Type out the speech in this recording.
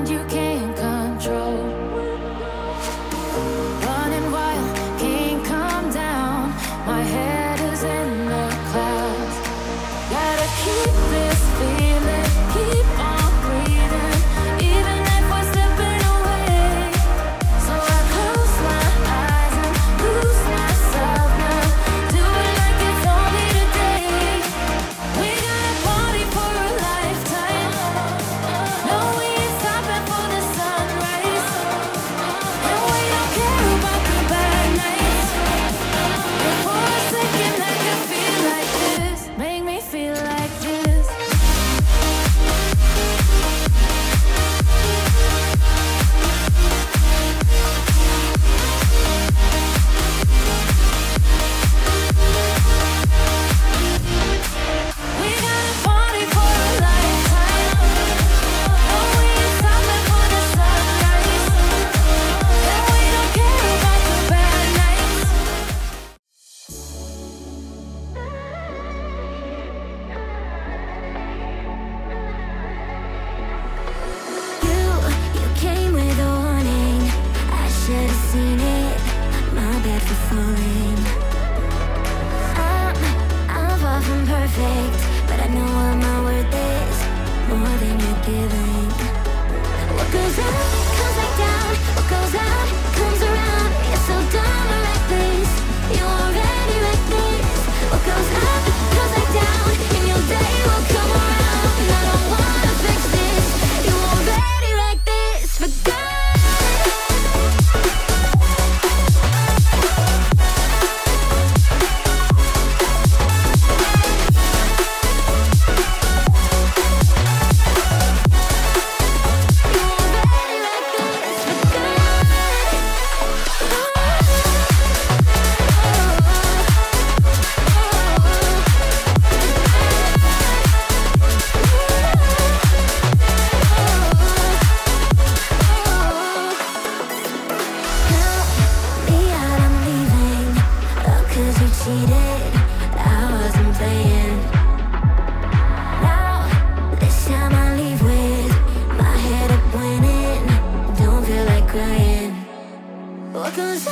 mind you can't control. Running wild, can't calm down. My head is in the clouds. Gotta keep this feeling, keep on breathing, even if we're slipping away. So I close my eyes and lose myself now. Do it like it's only today. We gotta party for a lifetime. No, we ain't stopping for the sunrise. And we don't care about the bad nights. And for a second I can feel like this. Make me feel like this. We gotta party for a lifetime. No, we ain't stopping for the sunrise. And we don't care about the bad nights. You came with a warning. I should have seen it. My bad for falling. I'm far from perfect, but I know what my worth is. More than you're giving. What goes up comes back down. What goes out comes around. You're so dumb or reckless. You already wrecked this. What goes up comes back down, and your day will come around. I don't wanna fix this. You already wrecked this for good. Cheated, I wasn't playing. Now, this time I leave with my head up winning. Don't feel like crying. What goes